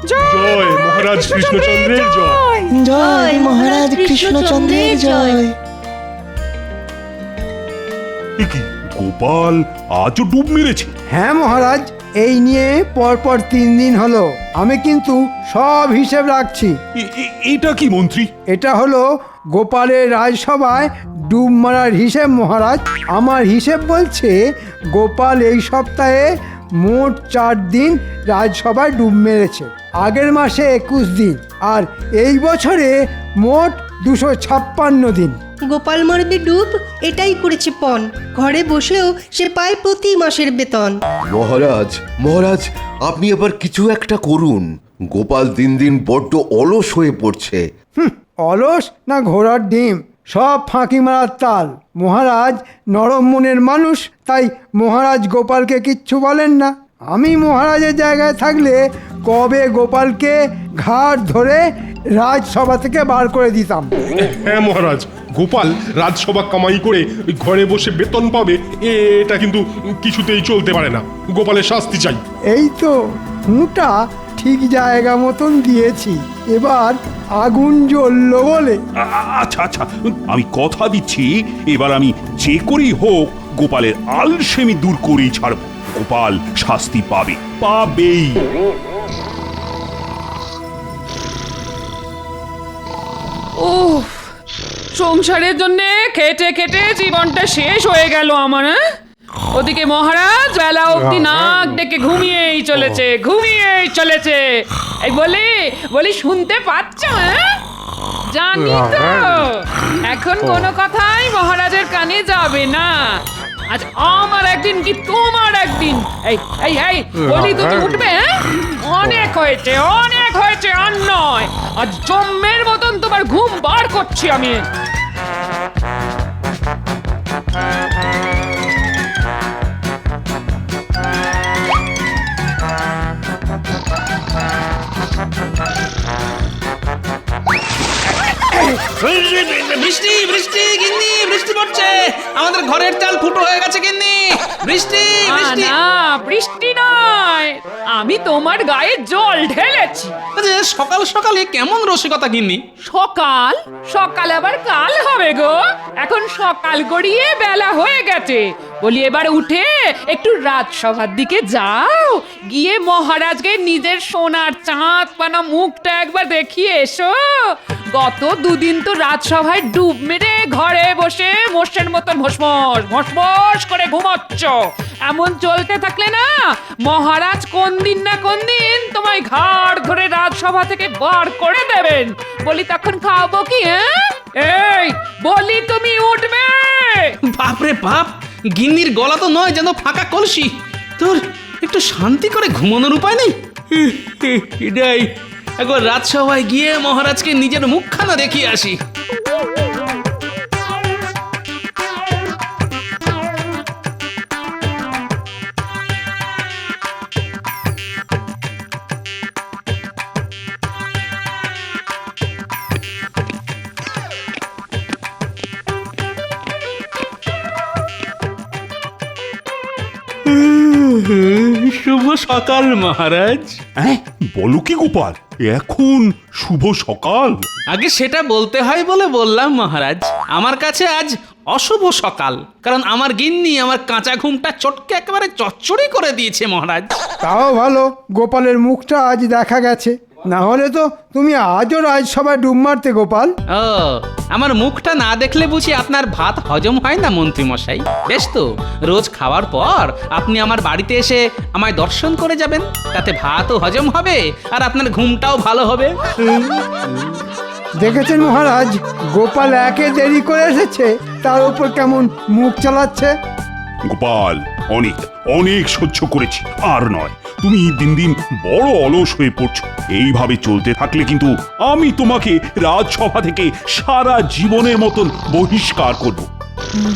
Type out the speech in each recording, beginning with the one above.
জয় মহারাজ কৃষ্ণচন্দ্রের জয়। জয় মহারাজ কৃষ্ণচন্দ্রের জয়। এ কি, গোপাল আজও ডুব মেরেছে? হ্যাঁ মহারাজ, এই নিয়ে পরপর 3 দিন হলো। আমি কিন্তু সব হিসেব রাখছি। এটা কি মন্ত্রী? এটা হলো গোপালের রাজসভায় ডুব মারার হিসেব মহারাজ। আমার হিসেব বলছে গোপাল এই সপ্তাহে মোট 4 দিন রাজসভায় ডুব মেরেছে। আগের মাসে 21 দিন, আর এই বছরে মোট 256 দিন। গোপাল মারবে ডুব, এটাই করেছে পণ। ঘরে বসেও সে পায় প্রতি মাসের বেতন। মহারাজ মহারাজ, আপনি আবার কিছু একটা করুন। গোপাল দিন দিন বড্ড অলস হয়ে পড়ছে। অলস না ঘোড়ার ডিম, সব ফাঁকি মারার তাল। মহারাজ নরম মনের মানুষ, তাই মহারাজ গোপালকে কিচ্ছু বলেন না। আমি মহারাজের জায়গায় থাকলে কবে গোপালকে ঘাট ধরে রাজসভা থেকে বার করে দিতাম। হ্যাঁ মহারাজ, গোপাল রাজসভা কামাই করে ওই ঘরে বসে বেতন পাবে, এটা কিন্তু কিছুতেই চলতে পারে না। গোপালের শাস্তি চাই। এই তো হুঁটা ঠিক জায়গা মতন দিয়েছি, এবার আগুন জ্বললো বলে। আচ্ছা আচ্ছা, আমি কথা দিচ্ছি, এবার আমি যে করেই হোক গোপালের আলসেমি দূর করেই ছাড়ব। গোপাল শাস্তি পাবে, পাবেই। উফ, সংসারের জন্য খেটে খেটে জীবনটা শেষ হয়ে গেল আমার। ওদিকে মহারাজ বেলা অবধি নাক ডেকে ঘুমিয়েই চলেছে। এই বলি শুনতে পাচ্ছ? জানি তো এখন কোনো কথাই মহারাজের কানে যাবে না। আজ আমার একদিন কি তোমার একদিন। এই এই এই বলি, তুমি উঠবে? অনেক হয়েছে আর নয়। আজ জম্মের মতন তোমার ঘুম বার করছি আমি। বৃষ্টি বৃষ্টি গিন্নি, বৃষ্টি পড়ছে। আমাদের ঘরের চাল ফুটো হয়ে গেছে গিন্নি। বৃষ্টি বৃষ্টি। না, বৃষ্টি নয়, আমি তোমার গায়ে জল ঢেলেছি। আচ্ছা, সকাল সকালে কেমন রসিকতা গিন্নি। সকাল সকাল আবার কাল হবে গো। এখন সকাল গড়িয়ে বেলা হয়ে গেছে। বলি এবার উঠে একটু রাজসভার দিকে যাও, গিয়ে মহারাজকে নিজের সোনার চাঁদ পানা মুখটা একবার দেখিয়ে এসো। গত 2 দিন তো রাজসভায় ডুব মেরে ঘরে বসে মোষের মতন ভসভস করে ঘুমাচ্ছ। এমন চলতে থাকলে না মহারাজ কোন দিন না কোন দিন তোমায় ঘাড় ধরে রাজসভা থেকে বার করে দেবেন। বলি তখন খাবো কি? এই বলি, তুমি উঠবে? বাপরে বাপ, গিন্নির গলা তো নয় যেন ফাঁকা কলসি। তোর একটু শান্তি করে ঘুমানোর উপায় নেই? এটাই একবার রাজসভায় গিয়ে মহারাজকে নিজের মুখখানা দেখিয়ে আসি। শুভ সকাল মহারাজ। হ্যাঁ, বলো কি গোপাল, এখন শুভ সকাল? আগে সেটা বলতে হয় বলে বললাম মহারাজ। আমার কাছে আজ অশুভ সকাল, কারণ আমার গিন্নি আমার কাঁচা ঘুমটা চটকে একেবারে চচ্চড়ি করে দিয়েছে মহারাজ। তাও ভালো, গোপালের মুখটা আজ দেখা গেছে, না হলে তো তুমি আজও রাজসভায় ডুব মারতে গোপাল। ও, আমার মুখটা না দেখলে বুঝি আপনার ভাত হজম হয় না মন্ত্রী মশাই? বেশ তো, রোজ খাওয়ার পর আপনি আমার বাড়িতে এসে আমায় দর্শন করে যাবেন, তাতে ভাতও হজম হবে আর আপনার ঘুমটাও ভালো হবে। দেখেছেন মহারাজ, গোপাল একে দেরি করে এসেছে, তার উপর কেমন মুখ চালাচ্ছে। গোপাল, অনেক অনেক সহ্য করেছি, আর নয়। তুমি দিন দিন বড় অলস হয়ে পড়ছো। এইভাবে চলতে থাকলে কিন্তু আমি তোমাকে রাজসভা থেকে সারা জীবনের মতন বহিষ্কার করব।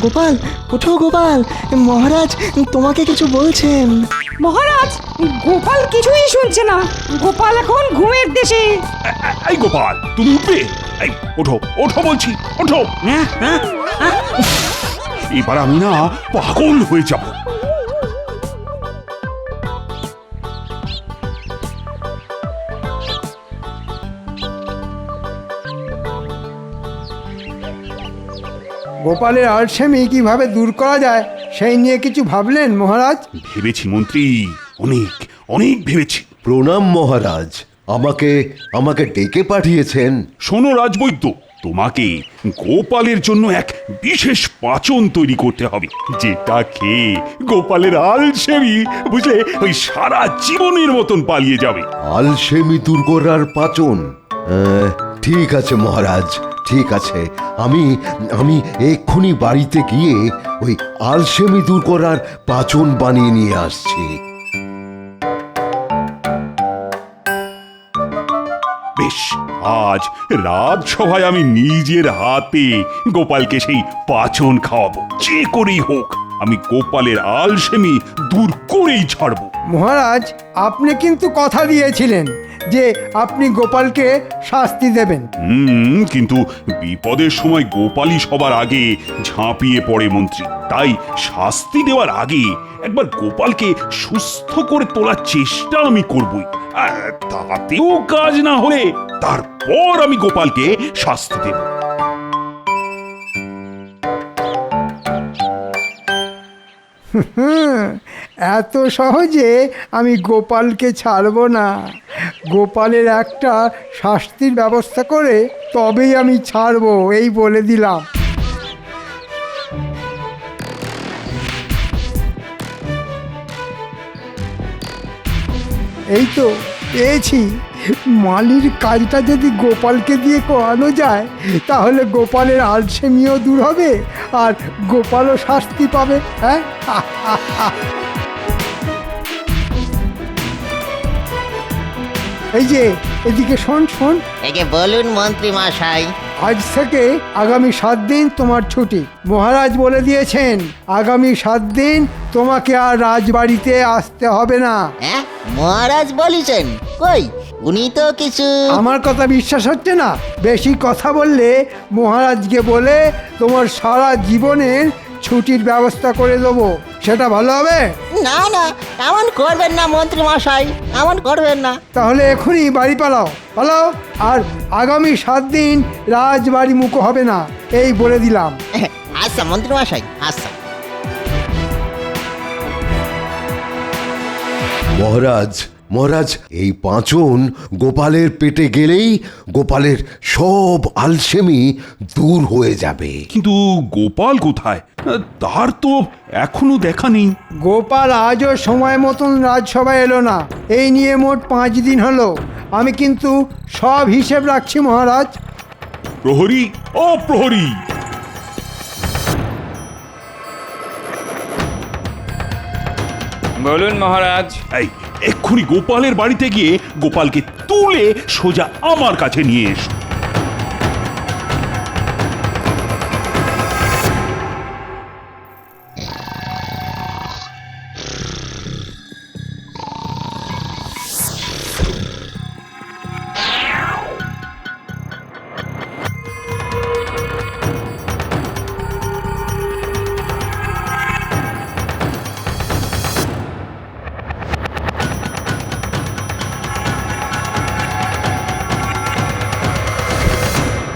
গোপাল, ওঠো গোপাল, মহারাজ তোমাকে কিছু বলছেন। মহারাজ, গোপাল কিছুই শুনছে না। গোপাল এখন ঘুমের দেশে। এই গোপাল, তুমি উঠবে? এই ওঠো, ওঠো বলছি, ওঠো। এবার আমি না পাগল হয়ে যাব। গোপালের আলসেমি কিভাবে দূর করা যায় সেই নিয়ে কিছু ভাবলেন মহারাজ? ভেবেছি মন্ত্রী, অনেক অনেক ভেবেছি। প্রণাম মহারাজ, আমাকে আমাকে ডেকে পাঠিয়েছেন। শোনো রাজবৈদ্য, তোমাকে গোপালের জন্য এক বিশেষ পাচন তৈরি করতে হবে, যেটা খেয়ে গোপালের আলসেমি বুঝলে ওই সারা জীবনের মতন পালিয়ে যাবে। আলসেমি দূর করার পাচন? ঠিক আছে মহারাজ, ঠিক আছে। আমি আমি এক্ষুনি বাড়িতে গিয়ে ওই আলসেমি দূর করার পাচন বানিয়ে নিয়ে আসছি। বেশ, আজ রাজসভায় আমি নিজের হাতে গোপালকে সেই পাচন খাওয়াবো, যে করেই হোক আমি গোপালের আলসেমি দূর করেই ছাড়বো। মহারাজ, আপনি কিন্তু কথা দিয়েছিলেন যে আপনি গোপালকে শাস্তি দেবেন। কিন্তু বিপদের সময় গোপালই সবার আগে ঝাঁপিয়ে পড়ে মন্ত্রী। তাই শাস্তি দেওয়ার আগে একবার গোপালকে সুস্থ করে তোলার চেষ্টা আমি করবই। আর তাতেও কাজ না হলে তারপর আমি গোপালকে শাস্তি দেব। এত সহজে আমি গোপালকে ছাড়ব না। গোপালের একটা শাস্তির ব্যবস্থা করে তবেই আমি ছাড়বো, এই বলে দিলাম। এই তো পেয়েছি। মালির কাজটা যদি গোপালকে দিয়ে করানো যায় তাহলে গোপালের আলসেমিও দূর হবে আর গোপালও শাস্তি পাবে। হ্যাঁ, এই যে এদিকে শোন শোন, একে বলুন মন্ত্রী মশাই। আজ থেকে আগামী 7 দিন তোমার ছুটি। মহারাজ বলে দিয়েছেন আগামী 7 দিন তোমাকে আর রাজবাড়িতে আসতে হবে না। হ্যাঁ, মহারাজ বলেছেন? কই, উনি তো কিছু। আমার কথা বিশ্বাস হচ্ছে না? বেশি কথা বললে মহারাজকে বলে তোমার সারা জীবনের ছুটির ব্যবস্থা করে দেবো, সেটা ভালো হবে? না না, এমন করবেন না মন্ত্রী মশাই, এমন করবেন না। তাহলে এখনই বাড়ি পালাও, পালাও। আর আগামী 7 দিন রাজবাড়ি মুখো হবে না, এই বলে দিলাম। আচ্ছা মন্ত্রী মশাই, আচ্ছা। মহারাজ, মহারাজ, এই পাঁচন গোপালের পেটে গেলেই গোপালের সব আলসেমি দূর হয়ে যাবে। কিন্তু গোপাল কোথায়? তার তো এখনো দেখা নেই। গোপাল আজও সময় মতন রাজসভায় এলো না। এই নিয়ে মোট 5 দিন হলো। আমি কিন্তু সব হিসেব রাখছি মহারাজ। প্রহরী, ও প্রহরী! বলুন মহারাজ। এই এক্ষুনি গোপালের বাড়িতে গিয়ে গোপালকে তুলে সোজা আমার কাছে নিয়ে এসো।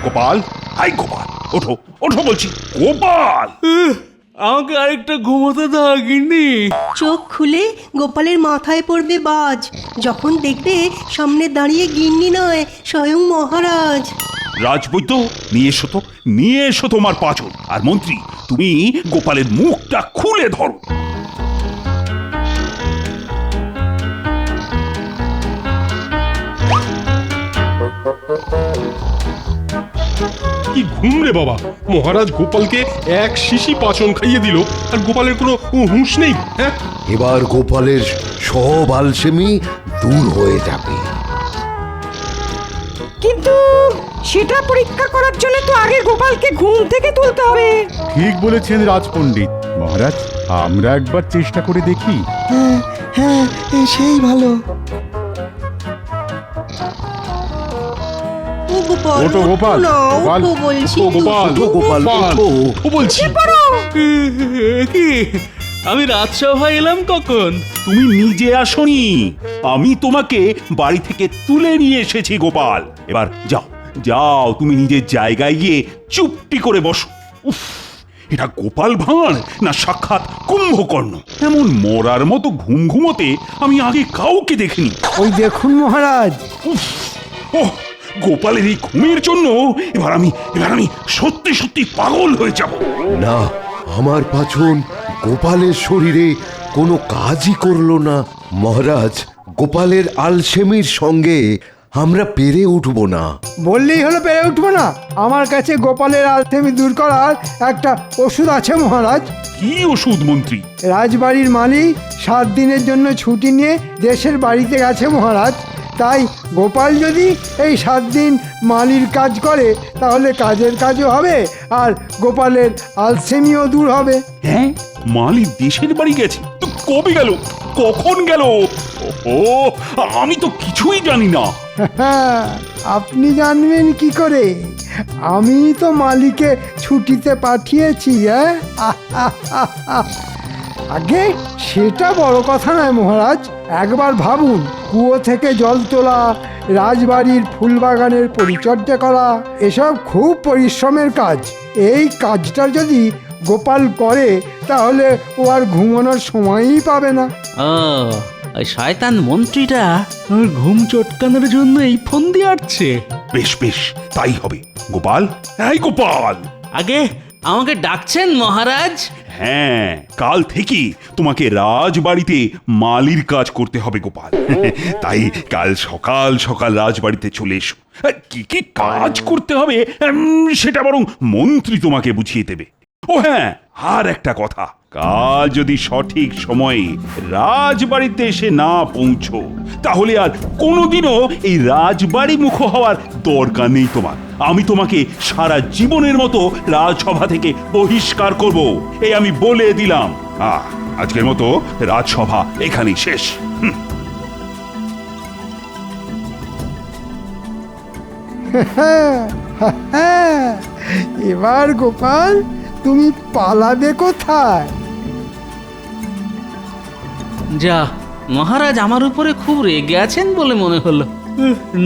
গোপাল, হাই গোপাল, ওঠো ওঠো বলছি। গোপাল, আমাকে আরেকটা ঘুমোতে দাও গিন্নি। চোখ খুলে গোপালের মাথায় পড়বে বাজ, যখন দেখবে সামনে দাঁড়িয়ে গিন্নি নয়, স্বয়ং মহারাজ। রাজবৈদ্য, নিয়ে এসো তো, নিয়ে এসো তোমার পাচন। আর মন্ত্রী, তুমি গোপালের মুখটা খুলে ধরো। কি ঘুম রে বাবা! মহারাজ গোপালকে এক শিশি পাচন খাইয়ে দিল আর গোপালের কোনো হুঁশ নেই। হ্যাঁ, এবার গোপালের সব আলসেমি দূর হয়ে যাবে। কিন্তু সেটা পরীক্ষা করার জন্য তো আগে গোপালকে ঘুম থেকে তুলতে হবে। ঠিক বলেছেন রাজপণ্ডিত। মহারাজ, আমরা একবার চেষ্টা করে দেখি। হ্যাঁ হ্যাঁ, সেই ভালো। ও গোপাল, ওঠো গোপাল, ওঠো না, গোপাল, ওঠো বলছি। ও গোপাল, ওঠো গোপাল, ওঠো। ও বলছি। কি, আমি রাজসভায় এলাম কখন? তুমি নিজে আসনি, আমি তোমাকে বাড়ি থেকে তুলে নিয়ে এসেছি গোপাল। এবার যাও যাও, তুমি নিজের জায়গায় গিয়ে চুপটি করে বসো। উফ, এটা গোপাল ভাঁড় না সাক্ষাৎ কুম্ভকর্ণ? এমন মরার মতো ঘুম ঘুমোতে আমি আগে কাউকে দেখিনি। ওই দেখুন মহারাজ। ওহ, গোপালের এই ঘুমের জন্য এবার আমি সত্যি সত্যি পাগল হয়ে যাব। না, আমার পাচন গোপালের শরীরে কোনো কাজই করলো না। মহারাজ, গোপালের আলসেমির সঙ্গে আমরা পেরে উঠব না। বললেই হলো পেরে উঠবো না? আমার কাছে গোপালের আলসেমি দূর করার একটা ওষুধ আছে মহারাজ। কি ওষুধ মন্ত্রী? রাজবাড়ির মালিক 7 দিনের জন্য ছুটি নিয়ে দেশের বাড়িতে গেছে মহারাজ। তাই গোপাল যদি এই 7 দিন মালির কাজ করে তাহলে কাজের কাজও হবে আর গোপালের আলসেমিও দূর হবে। হ্যাঁ, মালি দেশের বাড়ি গেছে? তো কবে গেল, কখন গেল? ও, আমি তো কিছুই জানি না। আপনি জানবেন কি করে? আমি তো মালিকে ছুটিতে পাঠিয়েছি। আগে সেটা বড় কথা নয় মহারাজ। একবার ভাবুন, কুয়ো থেকে জল তোলা, রাজবাড়ির ফুলবাগানের পরিচর্যা করা, এসব খুব পরিশ্রমের কাজ। এই কাজটা যদি গোপাল করে তাহলে ও আর ঘুমানোর সময়ই পাবে না। ওই শয়তান মন্ত্রীটা আমার ঘুম চটকানোর জন্য এই ফোন দিয়ে আসছে। বেশ বেশ, তাই হবে। গোপাল, এই গোপাল! আগে আমাকে ডাকছেন মহারাজ? হ্যাঁ, কাল থেকে তোমাকে রাজবাড়িতে মালির কাজ করতে হবে গোপাল। তাই কাল সকাল সকাল রাজবাড়িতে চলে এসো। কি কি কাজ করতে হবে সেটা বরং মন্ত্রী তোমাকে বুঝিয়ে দেবে। ও হ্যাঁ, আর একটা কথা, কাল যদি সঠিক সময়ে রাজবাড়িতে এসে না পৌঁছো তাহলে আর কোনোদিনও এই রাজবাড়ি মুখ হওয়ার দরকার নেই তোমার। আমি তোমাকে সারা জীবনের মতো রাজসভা থেকে বহিষ্কার করব, এই আমি বলে দিলাম। আজকের মতো রাজসভা এখানেই শেষ। এবার গোপাল তুমি পালাবে কোথায়? যা, মহারাজ আমার উপরে খুব রেগে আছেন বলে মনে হলো।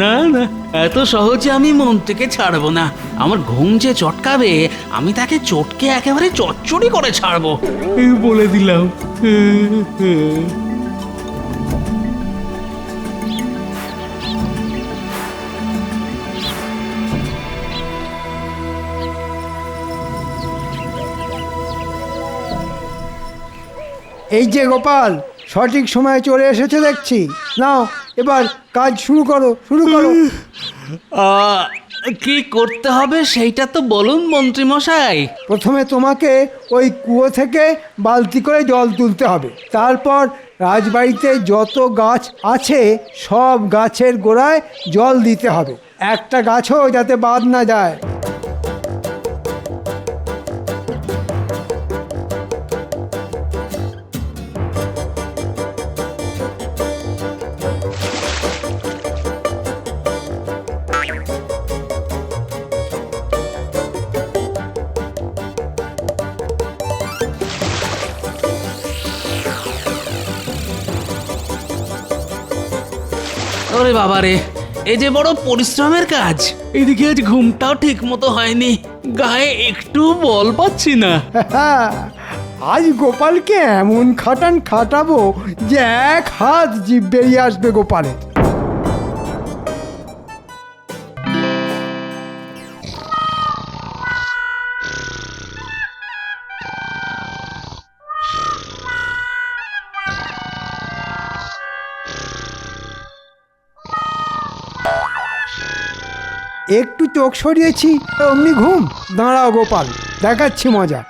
না না, এত সহজে আমি মন্ত্রীকে ছাড়বো না। আমার ঘুম যে চটকাবে আমি তাকে চটকে একেবারে চচ্চড়ি করে ছাড়বো, বলে দিলাম। এই যে গোপাল, সঠিক সময়ে চলে এসেছে দেখছি। নাও এবার কাজ শুরু করো। কি করতে হবে সেইটা তো বলুন মন্ত্রী মশাই। প্রথমে তোমাকে ওই কুয়ো থেকে বালতি করে জল তুলতে হবে। তারপর রাজবাড়িতে যত গাছ আছে সব গাছের গোড়ায় জল দিতে হবে, একটা গাছও যাতে বাদ না যায়। ওরে বাবারে, এই যে বড় পরিশ্রমের কাজ। এদিকে আজ ঘুমটাও ঠিক মতো হয়নি, গায়ে একটু বল পাচ্ছি না। আজ গোপালকে এমন খাটাবো যে 1 হাত জিভ বেরিয়ে আসবে গোপালের। একটু চোখ সরিয়েছি অমনি ঘুম। দাঁড়াও গোপাল, দেখাচ্ছি মজা।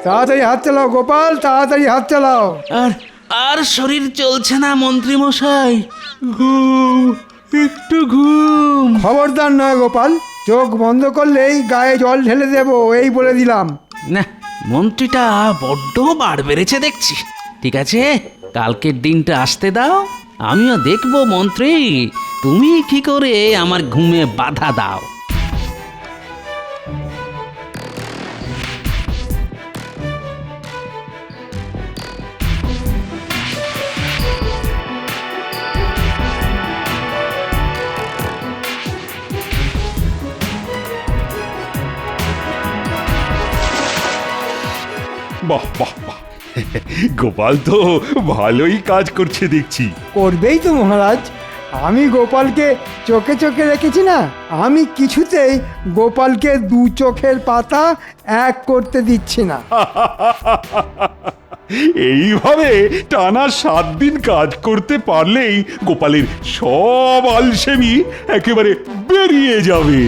তাড়াতাড়ি হাত চালাও গোপাল, তাড়াতাড়ি হাত চালাও। আর শরীর চলছে না মন্ত্রী মশাই, ঘুম, একটু ঘুম। খবরদার নয় গোপাল, চোখ বন্ধ করলেই গায়ে জল ঢেলে দেবো, এই বলে দিলাম। না, মন্ত্রীটা বড্ড বার বেড়েছে দেখছি। ঠিক আছে, কালকের দিনটা আসতে দাও, আমিও দেখবো মন্ত্রী তুমি কি করে আমার ঘুমে বাধা দাও। বাহ বাহ বাহ গোপাল তো ভালোই কাজ করছে দেখছি। করবেই তো মহারাজ, আমি গোপালকে চোখে চোখে রেখেছি না, আমি কিছুতেই গোপালকে দু চোখের পাতা এক করতে দিচ্ছি না। এইভাবে টানা 7 দিন কাজ করতে পারলেই গোপালের সব আলসেমি একেবারে বেরিয়ে যাবে।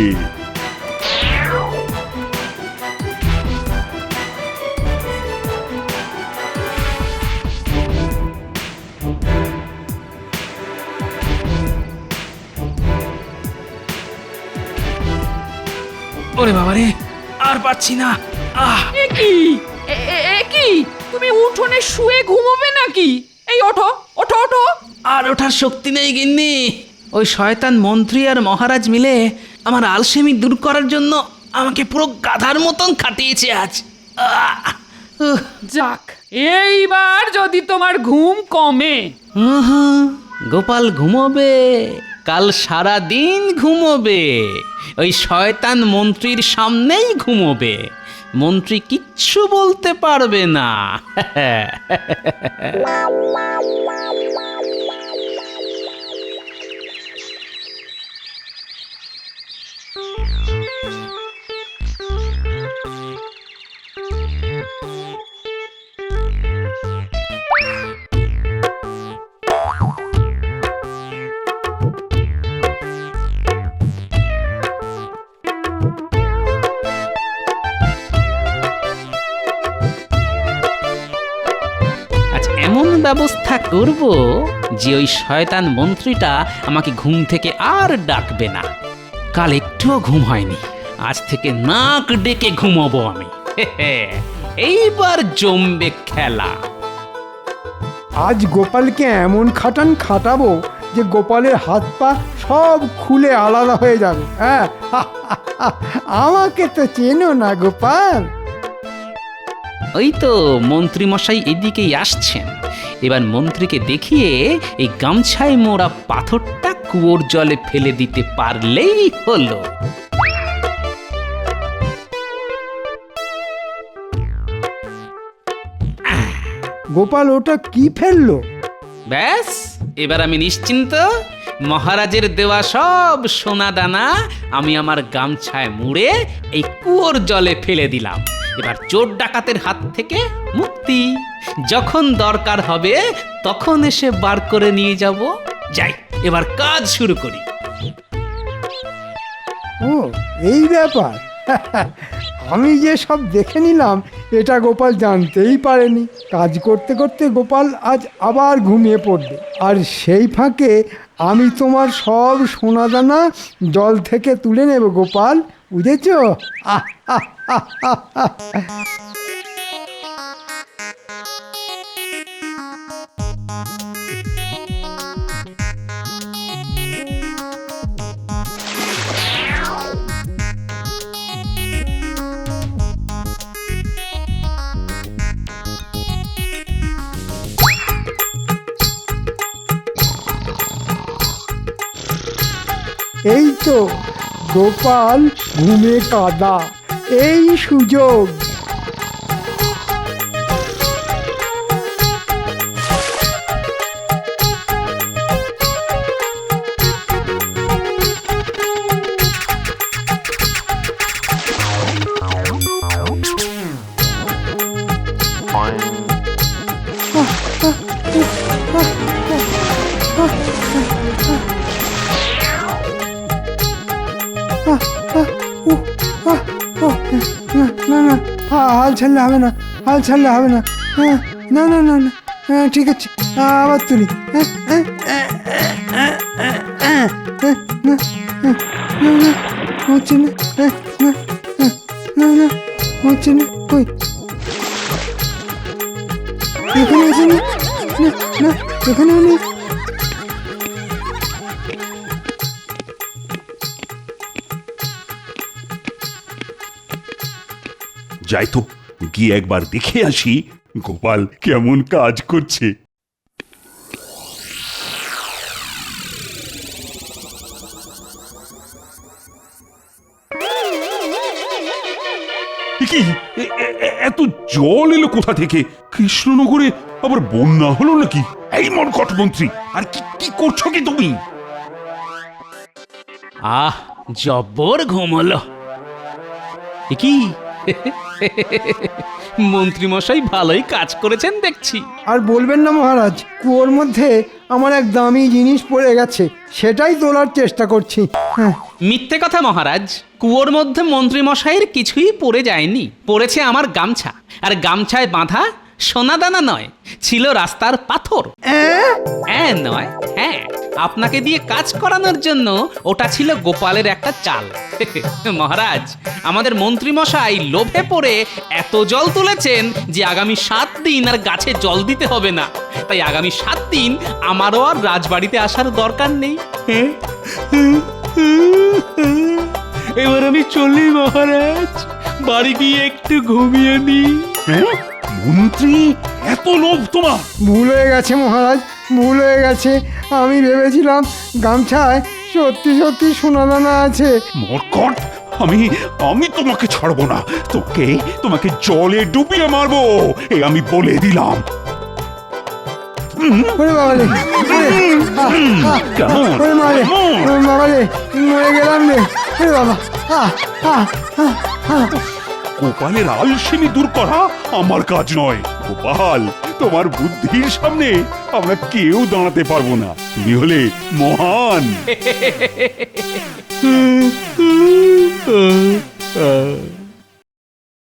ওরে বাবারে, আর পারছি না। এ কি এ কি, তুমি উঠোনে শুয়ে ঘুমোবে নাকি? এই ওঠো ওঠো ওঠো। আর ওঠার শক্তি নেই গিন্নি। ওই শয়তান মন্ত্রী আর মহারাজ মিলে আমার আলসেমি দূর করার জন্য আমাকে পুরো গাধার মতন খাটিয়েছে আজ। যাক, এইবার যদি তোমার ঘুম কমে। গোপাল ঘুমোবে, কাল সারা দিন ঘুমোবে, ওই শয়তান মন্ত্রীর সামনেই ঘুমোবে, মন্ত্রী কিচ্ছু বলতে পারবে না। এমন ব্যবস্থা করব যে ওই শয়তান মন্ত্রীটা আমাকে ঘুম থেকে আর ডাকবে না। কাল একটুও ঘুম হয়নি, আজ থেকে নাক ডেকে ঘুমাবো আমি। এইবার জমবে খেলা। আজ গোপালকে এমন খাটাবো যে গোপালের হাত পা সব খুলে আলাদা হয়ে যাবে। হ্যাঁ, আমাকে তো চেনো না গোপাল। ওই তো মন্ত্রী মশাই এদিকেই আসছেন। এবার মন্ত্রীকে দেখিয়ে এই গামছায় মোড়া পাথরটা কুয়োর জলে ফেলে দিতে পারলেই হলো। গোপাল ওটা কি ফেললো? ব্যাস, এবার আমি নিশ্চিন্ত। মহারাজের দেওয়া সব সোনা দানা আমি আমার গামছায় মুড়ে এই কুয়োর জলে ফেলে দিলাম। এবার চোর ডাকাতের হাত থেকে মুক্তি। যখন দরকার হবে তখন এসে বার করে নিয়ে যাব। যাই, এবার কাজ শুরু করি। ও, এই ব্যাপার। আমি যে সব দেখে নিলাম এটা গোপাল জানতেই পারেনি। কাজ করতে করতে গোপাল আজ আবার ঘুমিয়ে পড়বে, আর সেই ফাঁকে আমি তোমার সব সোনাদানা জল থেকে তুলে নেব গোপাল, বুঝেছ? এই তো গোপাল ঘুমে কাদা, এই সুযোগ। না না, হাল ছাড়লে হবে না, হাল ছাড়লে হবে না। না না না না, ঠিক আছে, আবার তুলি। হচ্ছে না, না না, হচ্ছে না। কই, এখানে আছে না, না এখানেও নেই। যাই তো, গিয়ে একবার দেখে আসি গোপাল কেমন কাজ করছে। কি এত জল এলো কোথা থেকে? কৃষ্ণনগরে আবার বন্যা হলো নাকি? এই মরকট মন্ত্রী, আর কি কি করছো কি তুমি? আহ জব্বর ঘুম হলো। এ কি মন্ত্রী মশাই ভালোই কাজ করেছেন দেখছি। আর বলবেন না মহারাজ, কুয়োর মধ্যে আমার এক দামি জিনিস পড়ে গেছে, সেটাই তোলার চেষ্টা করছি। হ্যাঁ, মিথ্যে কথা মহারাজ, কুয়োর মধ্যে মন্ত্রী মশাইয়ের কিছুই পড়ে যায়নি। পড়েছে আমার গামছা, আর গামছায় বাঁধা সোনাদানা নয়, ছিল রাস্তার পাথর। নয়, হ্যাঁ, আপনাকে দিয়ে কাজ করানোর জন্য ওটা ছিল গোপালের একটা চাল। মহারাজ, আমাদের মন্ত্রী মশাই লোভে পড়ে এত জল তুলেছেন যে আগামী 7 দিন আর গাছে জল দিতে হবে না। তাই আগামী 7 দিন আমারও আর রাজবাড়িতে আসার দরকার নেই। এবার আমি চলি মহারাজ, বাড়ি গিয়ে একটু ঘুমিয়ে নিই। মন্ত্রী, এত লোভ তোমার? ভুল হয়ে গেছে মহারাজ, ভুল হয়ে গেছে। আমি ভেবেছিলাম গামছায় সত্যি সত্যি সোনাদানা আছে। মরকট, আমি তোমাকে ছাড়বো না। তোমাকে জলে ডুবিয়ে মারবো, এ আমি বলে দিলাম। ওরে বাবারে, কেমন? ওরে মারে, ওরে বাবারে, মরে গেলাম রে। ওরে বাবা, গোপালের আলসেমি দূর করা আমার কাজ নয়। গোপাল, তোমার বুদ্ধির সামনে আমরা কেউ দাঁড়াতে পারবো না। তুমি হলে মহান।